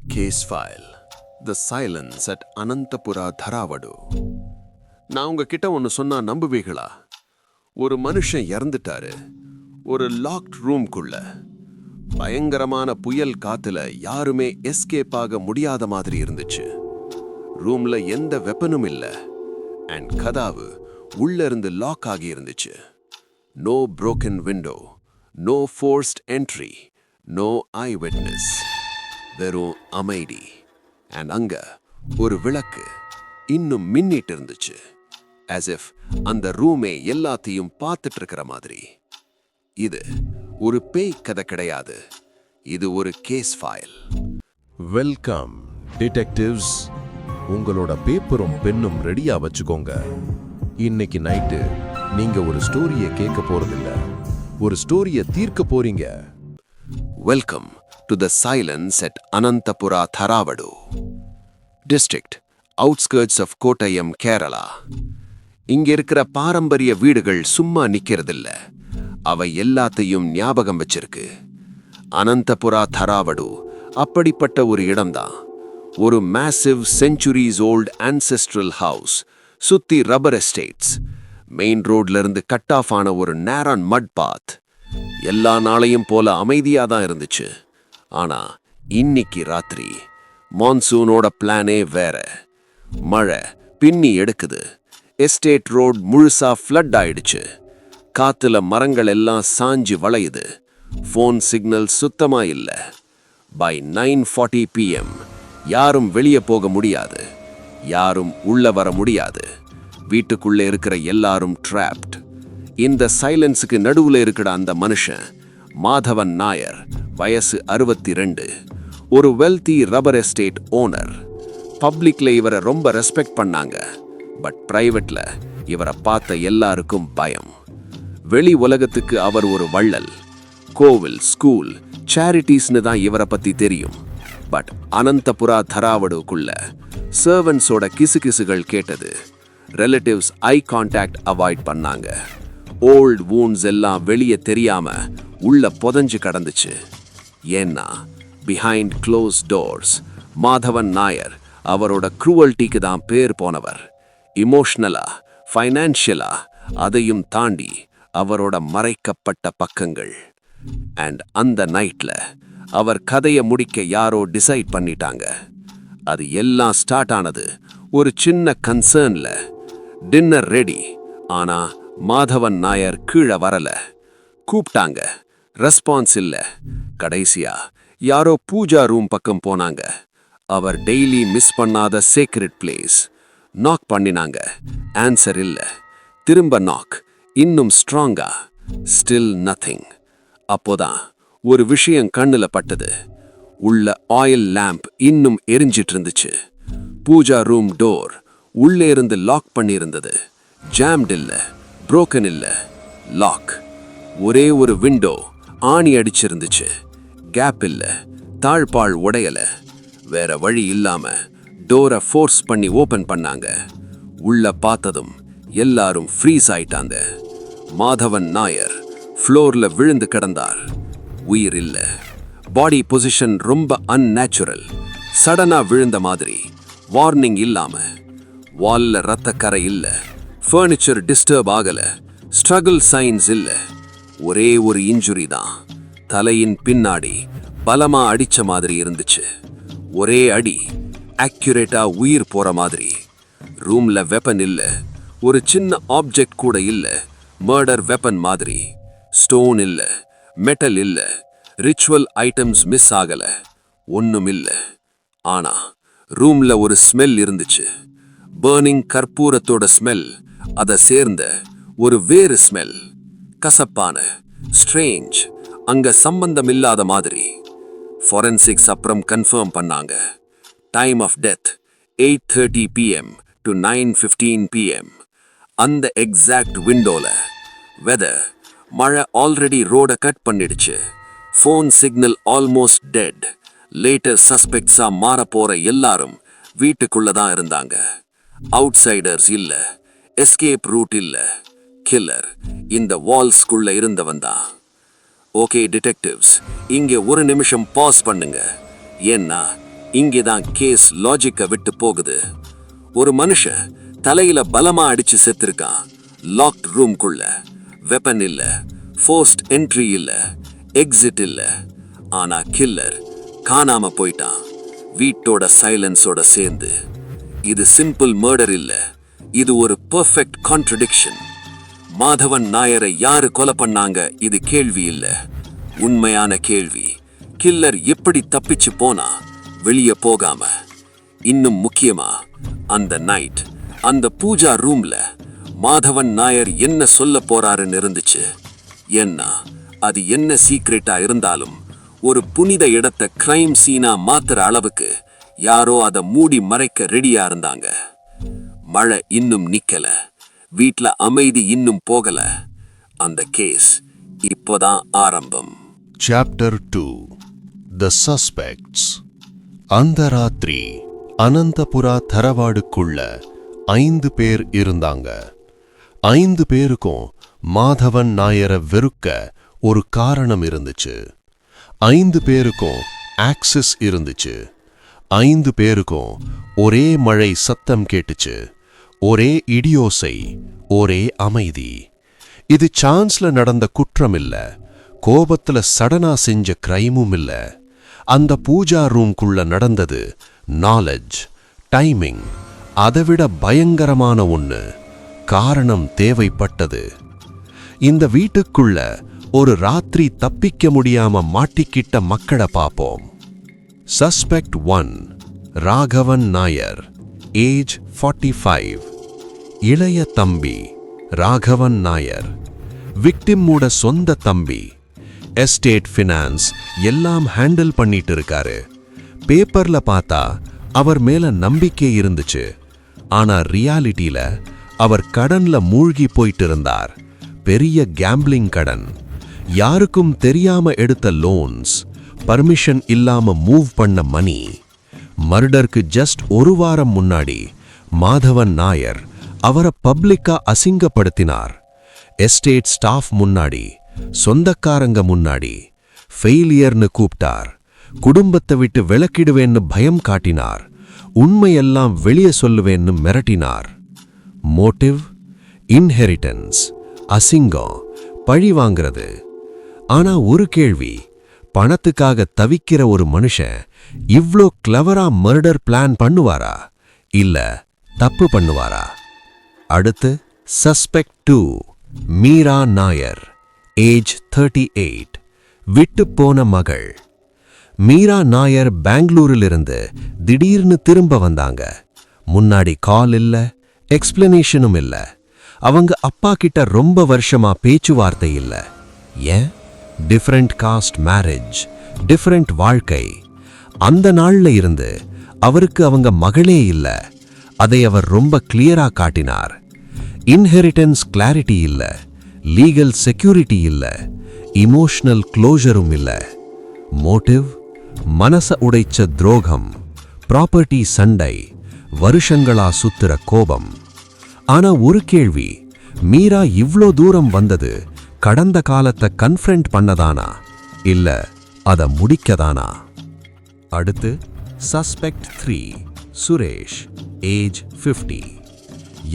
Case file the silence at Ananthapura Tharavadu. நான் உங்ககிட்ட ஒன்று சொன்னா நம்புவீங்களா? ஒரு மனுஷன் இறந்துட்டாரு ஒரு லாக்ட் ரூம்குள்ள. பயங்கரமான புயல் காத்துல யாருமே எஸ்கேப் ஆக முடியாத மாதிரி இருந்துச்சு. ரூம்ல எந்த வெப்பனும் இல்ல அண்ட் கதாவு உள்ள இருந்து லாக் ஆகி இருந்துச்சு. No broken window, no forced entry, no eye witness. வெறும் அமைதி. அண்ட் அங்க ஒரு விளக்கு இன்னும் மின்னிட்டு இருந்துச்சு. as if அந்த ரூமே எல்லாத்தையும் பார்த்துட்டு இருக்கிற மாதிரி. இது ஒரு பேய் கதை கிடையாது, இது ஒரு கேஸ் ஃபைல். Welcome detectives. உங்களோட பேப்பரும் பென்னும் ரெடியா வச்சுக்கோங்க. இன்னைக்கு நைட்டு நீங்க ஒரு ஸ்டோரியை கேட்க போறதில்ல, ஒரு ஸ்டோரியை தீர்க்க போறீங்க. Welcome to the silence at Ananthapura Tharavadu district, outskirts of Kottayam, Kerala. இங்க இருக்கிற பாரம்பரிய வீடுகள் சும்மா நிக்கிறதில்ல, அவை எல்லாத்தையும் ஞாபகம் வச்சிருக்கு. அனந்தபுரா தராவடு அப்படிப்பட்ட ஒரு இடம்தான். ஒரு massive centuries old ancestral house, சுத்தி ரப்பர் எஸ்டேட்ஸ், மெயின் ரோட்ல இருந்து கட் ஆஃப் ஆன ஒரு நேரான் மட் பாத். எல்லா நாளையும் போல அமைதியா தான் இருந்துச்சு. ஆனா இன்னைக்கு ராத்திரி மான்சூனோட பிளானே வேற. மழை பின்னி எடுக்குது. எஸ்டேட் ரோட் முழுசா ஃப்ளட் ஆயிடுச்சு. காத்துல மரங்கள் எல்லாம் சாஞ்சு வளையுது. ஃபோன் சிக்னல் சுத்தமா இல்ல. பை 9:40 PM யாரும் வெளியே போக முடியாது, யாரும் உள்ள வர முடியாது. வீட்டுக்குள்ளே இருக்கிற எல்லாரும் ட்ராப்ட். இந்த சைலன்ஸுக்கு நடுவுல இருக்கிற அந்த மனுஷன் மாதவன் நாயர், வயசு 62, ஒரு வெல்தி ரப்பர் எஸ்டேட் ஓனர். பப்ளிக்ல இவரை ரொம்ப ரெஸ்பெக்ட் பண்ணாங்க, பட் பிரைவேட்ல இவரை பார்த்த எல்லாருக்கும் பயம். வெளி உலகத்துக்கு அவர் ஒரு வள்ளல். கோவில், ஸ்கூல், சேரிட்டிஸ்னு தான் இவரை பத்தி தெரியும். பட் அனந்தபுரா தராவடுக்குள்ள சர்வன்ஸோட கிசுகிசுகள் கேட்டது. ரிலேட்டிவ்ஸ் ஐ கான்டாக்ட் அவாய்ட் பண்ணாங்க. ஓல்ட் வூண்ட்ஸ் எல்லாம் வெளியே தெரியாம உள்ள புதஞ்சு கடந்துச்சு. ஏன்னா behind close doors Madhavan Nair அவரோட க்ரூவல்ட்டிக்கு தான் பேர் போனவர். இமோஷனலா, ஃபைனான்ஷியலா, அதையும் தாண்டி அவரோட மறைக்கப்பட்ட பக்கங்கள். அண்ட் அந்த நைட்ல அவர் கதையை முடிக்க யாரோ டிசைட் பண்ணிட்டாங்க. அது எல்லாம் ஸ்டார்ட் ஆனது ஒரு சின்ன கன்சர்ன்ல. டின்னர் ரெடி, ஆனா மாதவன் நாயர் கீழே வரல. கூப்பிட்டாங்க, ரெஸ்பான்ஸ் இல்ல. கடைசியா யாரோ பூஜா ரூம் பக்கம் போனாங்க. அவர் டெய்லி மிஸ் பண்ணாத சேக்ரெட் பிளேஸ். நாக் பண்ணினாங்க, ஆன்சர் இல்ல. திரும்ப நாக், இன்னும் ஸ்ட்ராங்கா, ஸ்டில் நத்திங். அப்போதான் ஒரு விஷயம் கண்ணுல பட்டது. உள்ள ஆயில் லேம்ப் இன்னும் எரிஞ்சிட்டு இருந்துச்சு. பூஜா ரூம் டோர் உள்ளே இருந்து லாக் பண்ணியிருந்தது. ஜாம்ட் இல்ல, புரோக்கன் இல்ல, லாக். ஒரே ஒரு விண்டோ ஆணி அடிச்சிருந்துச்சு. கேப் இல்ல, தாழ்பாள் உடையல. வேற வழி இல்லாம டோரை ஃபோர்ஸ் பண்ணி ஓபன் பண்ணாங்க. உள்ள பார்த்ததும் எல்லாரும் ஃப்ரீஸ் ஆயிட்டாங்க. மாதவன் நாயர் ஃப்ளோர்ல விழுந்து கிடந்தார். உயிர் இல்ல. பாடி பொசிஷன் ரொம்ப அன்நேச்சுரல். சடனா விழுந்த மாதிரி, வார்னிங் இல்லாம. வால்ல ரத்தக்கரை இல்ல, ஃபர்னிச்சர் டிஸ்டர்ப் ஆகல, ஸ்ட்ரகிள் சைன்ஸ் இல்ல. ஒரே ஒரு இன்ஜுரி தான். தலையின் பின்னாடி பலமா அடிச்ச மாதிரி இருந்துச்சு. ஒரே அடி, அக்யூரேட்டா உயிர் போற மாதிரி. ரூம்ல வெப்பன் இல்ல, ஒரு சின்ன ஆப்ஜெக்ட் கூட இல்ல. மர்டர் வெப்பன் மாதிரி. ஸ்டோன் இல்ல, மெட்டல் இல்ல, ரிச்சுவல் ஐட்டம்ஸ் மிஸ் ஆகல, ஒண்ணும் இல்ல. ஆனா ரூம்ல ஒரு ஸ்மெல் இருந்துச்சு. பர்னிங் கற்பூரத்தோட ஸ்மெல், அதை சேர்ந்த ஒரு வேறு ஸ்மெல். கசப்பான, ஸ்ட்ரேஞ்ச், அங்க சம்பந்தம் இல்லாத மாதிரி. ஃபாரன்சிக்ஸ் அப்புறம் கன்ஃபார்ம் பண்ணாங்க. Time of death 8:30 PM to 9:15 PM. அந்த எக்ஸாக்ட் விண்டோல வெதர் மழை ஆல்ரெடி ரோட கட் பண்ணிடுச்சு. Phone signal almost dead. Later சஸ்பெக்ட்ஸா மாற போற எல்லாரும் வீட்டுக்குள்ள தான் இருந்தாங்க. அவுட்சைடர்ஸ் இல்ல, எஸ்கேப் ரூட் இல்ல. கில்லர் இந்த வால்ஸ்குள்ள இருந்தவன் தான். ஓகே டிடெக்டிவ்ஸ், இங்க ஒரு நிமிஷம் பாஸ் பண்ணுங்க. ஏன்னா இங்கேதான் கேஸ் லாஜிக்க விட்டு போகுது. ஒரு மனுஷன் தலையில பலமா அடிச்சு செத்துருக்கான். லாக்ட் ரூம்குள்ள வெப்பன் இல்ல, ஃபோர்ஸ்ட் என்ட்ரி இல்ல, எக்ஸிட் இல்ல. ஆனா கில்லர் காணாம போயிட்டான், வீட்டோட சைலன்ஸோட சேர்ந்து. இது சிம்பிள் மர்டர் இல்ல, இது ஒரு பெர்ஃபெக்ட் கான்ட்ரடிக்ஷன். மாதவன் நாயரை யாரு கொலை பண்ணாங்க இது கேள்வி இல்ல, உண்மையான கேள்வி கில்லர் எப்படி தப்பிச்சு போனா வெளியே போகாம. இன்னும் முக்கியமா, அந்த நைட் அந்த பூஜா ரூம்ல மாதவன் நாயர் என்ன சொல்ல போறாருன்னு இருந்துச்சு. ஏன்னா அது என்ன சீக்ரெட்டா இருந்தாலும் ஒரு புனித இடத்தை கிரைம் சீனா மாத்துற அளவுக்கு யாரோ அதை மூடி மறைக்க ரெடியா இருந்தாங்க. மழை இன்னும் நிக்கல, வீட்ல அமைதி இன்னும் போகல. அந்த கேஸ் இப்போதான் ஆரம்பம். சாப்டர் 2 த சஸ்பெக்ட்ஸ். அந்த ராத்திரி அனந்தபுரா தரவாடுக்குள்ள 5 பேர் இருந்தாங்க. 5 பேருக்கும் மாதவன் நாயரை வெறுக்க ஒரு காரணம் இருந்துச்சு. 5 பேருக்கும் ஆக்சஸ் இருந்துச்சு. 5 பேருக்கும் ஒரே மழை சத்தம் கேட்டுச்சு, ஒரே இடியோசை, ஒரே அமைதி. இது சான்ஸ்ல நடந்த குற்றம் இல்ல, கோபத்துல சடனா செஞ்ச கிரைமும் இல்ல. அந்த பூஜா ரூம்குள்ள நடந்தது நாலேஜ், டைமிங், அதைவிட பயங்கரமான ஒண்ணு. காரணம் தேவைப்பட்டது. இந்த வீட்டுக்குள்ள ஒரு ராத்திரி தப்பிக்க முடியாம மாட்டிக்கிட்ட மக்களை பார்ப்போம். Suspect 1 Raghavan Nair, age 45. இளைய தம்பி ராகவன் நாயர், விக்டிமோட சொந்த தம்பி. எஸ்டேட் ஃபினான்ஸ் எல்லாம் ஹேண்டில் பண்ணிட்டு இருக்காரு. பேப்பர்ல பார்த்தா அவர் மேல நம்பிக்கை இருந்துச்சு. ஆனா ரியாலிட்டியில அவர் கடன்ல மூழ்கி போயிட்டு இருந்தார். பெரிய கேம்பிளிங் கடன், யாருக்கும் தெரியாம எடுத்த லோன்ஸ், பர்மிஷன் இல்லாம மூவ் பண்ண மணி. மர்டருக்கு ஜஸ்ட் ஒரு வாரம் முன்னாடி மாதவன் நாயர் அவரை பப்ளிக்கா அசிங்கப்படுத்தினார். எஸ்டேட் ஸ்டாஃப் முன்னாடி, சொந்தக்காரங்க முன்னாடி ஃபெயிலியர்னு கூப்பிட்டார். குடும்பத்தை விட்டு விலக்கிடுவேன்னு பயம் காட்டினார். உண்மையெல்லாம் வெளியே சொல்லுவேன்னு மிரட்டினார். மோட்டிவ் இன்ஹெரிட்டன்ஸ், அசிங்கம், பழி வாங்கிறது. ஆனா ஒரு கேள்வி, பணத்துக்காக தவிக்கிற ஒரு மனுஷன் இவ்ளோ கிளவரா மர்டர் பிளான் பண்ணுவாரா, இல்ல தப்பு பண்ணுவாரா? அடுத்து சஸ்பெக்ட் 2 மீரா நாயர், ஏஜ் 38. விட்டு போன மகள். மீரா நாயர் பெங்களூரிலிருந்து திடீர்னு திரும்ப வந்தாங்க. முன்னாடி கால் இல்ல, எக்ஸ்பிளனேஷனும் இல்ல. அவங்க அப்பா கிட்ட ரொம்ப வருஷமா பேச்சுவார்த்தை இல்ல. ஏன்? டிஃபரெண்ட் காஸ்ட் மேரேஜ், டிஃபரெண்ட் வாழ்க்கை. அந்த நாள்ல இருந்து அவருக்கு அவங்க மகளே இல்ல. அதை அவர் ரொம்ப கிளியரா காட்டினார். இன்ஹெரிட்டன்ஸ் கிளாரிட்டி இல்ல, லீகல் செக்யூரிட்டி இல்ல, இமோஷனல் க்ளோஷரும் இல்ல. மோட்டிவ் மனச உடைச்ச துரோகம், ப்ராப்பர்ட்டி சண்டை, வருஷங்களா சுத்துற கோபம். ஆனா ஒரு கேள்வி, மீரா இவ்ளோ தூரம் வந்தது கடந்த காலத்தை கன்ஃப்ரண்ட் பண்ணதானா, இல்ல அத முடிக்கதானா? அடுத்து சஸ்பெக்ட் 3 சுரேஷ், ஏஜ் 50.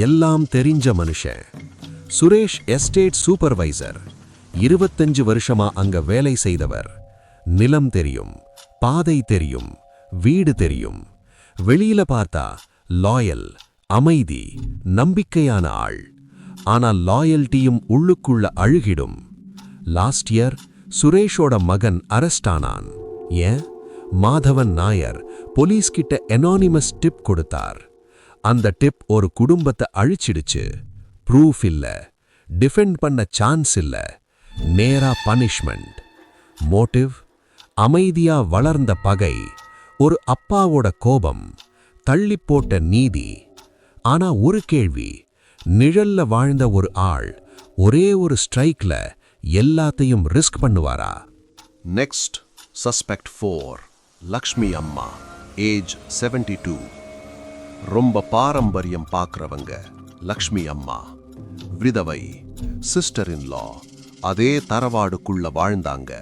எல்லாம் தெரிஞ்ச மனுஷன். Suresh estate supervisor. 25 வருஷமா அங்க வேலை செய்தவர். நிலம் தெரியும், பாதை தெரியும், வீடு தெரியும். வெளியில பார்த்தா லாயல், அமைதி, நம்பிக்கையான ஆள். ஆனா லாயல்ட்டியும் உள்ளுக்குள்ள அழுகிடும். லாஸ்ட் இயர் சுரேஷோட மகன் அரெஸ்ட் ஆனான். ஏன்? மாதவன் நாயர் போலீஸ் கிட்ட அனானிமஸ் டிப் கொடுத்தார். அந்த டிப் ஒரு குடும்பத்தை அழிச்சிடுச்சு. ப்ரூஃப் இல்ல, டிஃபெண்ட் பண்ண சான்ஸ் இல்ல, நேரா பனிஷ்மெண்ட். மோட்டிவ் அமைதியா வளர்ந்த பகை, ஒரு அப்பாவோட கோபம், தள்ளி போட்ட நீதி. ஆனா ஒரு கேள்வி, நிழல்ல வாழ்ந்த ஒரு ஆள் ஒரே ஒரு ஸ்ட்ரைக்ல எல்லாத்தையும் ரிஸ்க் பண்ணுவாரா? நெக்ஸ்ட் சஸ்பெக்ட் 4 லக்ஷ்மி அம்மா, ஏஜ் 72. ரொம்ப பாரம்பரியம் பார்க்கறவங்க லக்ஷ்மி அம்மா. விதவை, சிஸ்டர் இன் லா. அதே தரவாடுக்குள்ள வாழ்ந்தாங்க.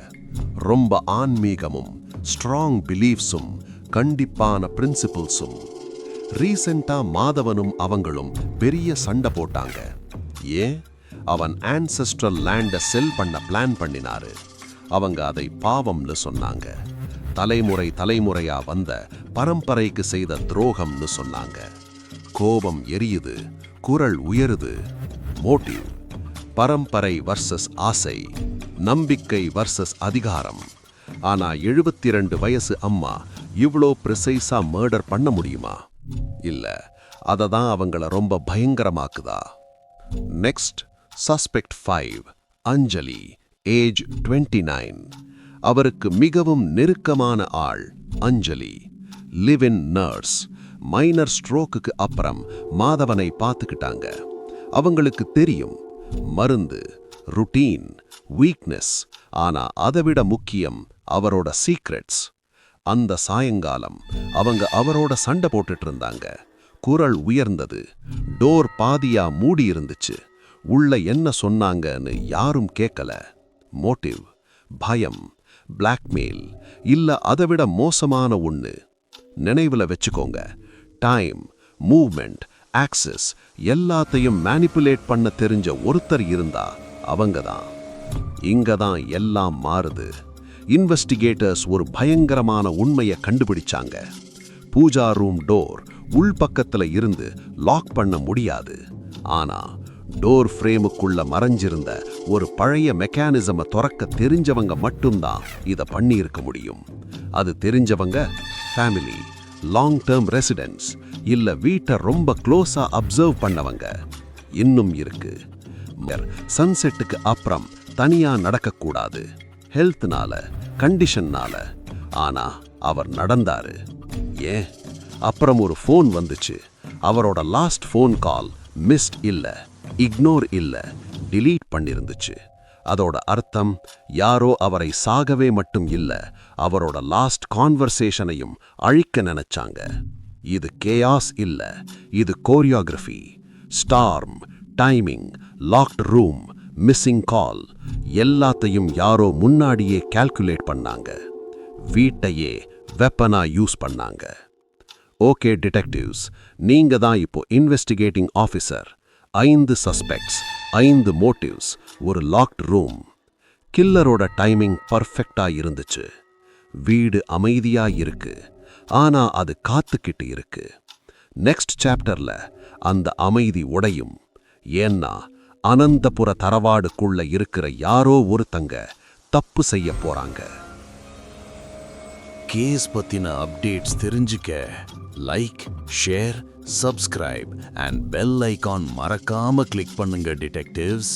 ரொம்ப ஆன்மீகமும் ஸ்ட்ராங் பிலீஃப்ஸும் கண்டிப்பான பிரின்சிபிள்ஸும். ரீசெண்டா மாதவனும் அவங்களும் பெரிய சண்டை போட்டாங்க. ஏன்? அவன் ஆன்செஸ்ட்ரல் லேண்டை செல் பண்ண பிளான் பண்ணினாரு. அவங்க அதை பாவம்னு சொன்னாங்க. தலைமுறையா வந்த பரம்பரைக்கு செய்த துரோகம்னு சொன்னாங்க. கோபம் எரியுது, குரல் உயருது. மோட்டிவ் பரம்பரை வர்சஸ் ஆசை, நம்பிக்கை வர்சஸ் அதிகாரம். ஆனா 72 வயசு அம்மா இவ்ளோ ப்ரிசைஸா மர்டர் பண்ண முடியுமா? இல்ல, அதை தான் அவங்கள ரொம்ப பயங்கரமாக்குதா. நெக்ஸ்ட் சஸ்பெக்ட் 5 அஞ்சலி, ஏஜ் 29. அவருக்கு மிகவும் நெருக்கமான ஆள் அஞ்சலி, லிவ் இன் நர்ஸ். மைனர் ஸ்ட்ரோக்குக்கு அப்புறம் மாதவனை பார்த்துக்கிட்டாங்க. அவங்களுக்கு தெரியும் மருந்து, ருட்டீன், வீக்னஸ். ஆனா அதைவிட முக்கியம் அவரோட சீக்ரெட்ஸ். அந்த சாயங்காலம் அவங்க அவரோட சண்டை போட்டுட்டு இருந்தாங்க. குரல் உயர்ந்தது. டோர் பாதியா மூடி இருந்துச்சு. உள்ள என்ன சொன்னாங்கன்னு யாரும் கேட்கல. மோட்டிவ் பயம், பிளாக்மெயில், இல்ல அதைவிட மோசமான ஒண்ணு. நினைவுல வச்சுக்கோங்க, டைம், மூவ்மெண்ட், ஆக்சஸ் எல்லாத்தையும் மேனிப்புலேட் பண்ண தெரிஞ்ச ஒருத்தர் இருந்தா அவங்க தான். இங்க தான் எல்லாம் மாறுது. இன்வெஸ்டிகேட்டர்ஸ் ஒரு பயங்கரமான உண்மையை கண்டுபிடிச்சாங்க. பூஜா ரூம் டோர் உள்பக்கத்துல இருந்து லாக் பண்ண முடியாது. ஆனா டோர் ஃப்ரேமுக்குள்ள மறைஞ்சிருந்த ஒரு பழைய மெக்கானிசமை திறக்க தெரிஞ்சவங்க மட்டும்தான் இதை பண்ணியிருக்க முடியும். அது தெரிஞ்சவங்க ஃபேமிலி, லாங் டேர்ம் ரெசிடென்ட்ஸ், இல்ல வீட்டை ரொம்ப க்ளோஸா அப்சர்வ் பண்ணவங்க. இன்னும் இருக்கு, சன்செட்டுக்கு அப்புறம் தனியா நடக்கக்கூடாது. ஹெல்த்னால, கண்டிஷன்னால. ஆனா அவர் நடந்தாரு. ஏன்? அப்புறம் ஒரு ஃபோன் வந்துச்சு. அவரோட லாஸ்ட் ஃபோன் கால் மிஸ்ட் இல்ல, இக்னோர் இல்ல, டிலீட் பண்ணிருந்துச்சு. அதோட அர்த்தம் யாரோ அவரை சாகவே மட்டும் இல்ல, அவரோட லாஸ்ட் கான்வர்சேஷனையும் அழிக்க நினைச்சாங்க. இது கேயாஸ் இல்ல, இது choreography. Storm, timing, locked room, missing call எல்லாத்தையும் யாரோ முன்னாடியே கால்குலேட் பண்ணாங்க. வீட்டையே வெப்பனா யூஸ் பண்ணாங்க. ஓகே டிடெக்டிவ்ஸ், நீங்க தான் இப்போ இன்வெஸ்டிகேட்டிங் ஆஃபீஸர். 5 சஸ்பெக்ட்ஸ், 5 மோட்டிவ்ஸ், ஒரு லாக்ட் ரூம். கில்லரோட டைமிங் பர்ஃபெக்டா இருந்துச்சு. வீடு அமைதியா இருக்கு, ஆனா அது காத்துக்கிட்டு இருக்கு. நெக்ஸ்ட் சாப்டர்ல அந்த அமைதி உடையும். ஏன்னா அனந்தபுர தரவாடுக்குள்ள இருக்கிற யாரோ ஒருத்தங்க தப்பு செய்ய போறாங்க. கேஸ் பத்தின அப்டேட்ஸ் தெரிஞ்சுக்க like, share, subscribe and bell icon மறக்காம கிளிக் பண்ணுங்க டிடெக்டிவ்ஸ்.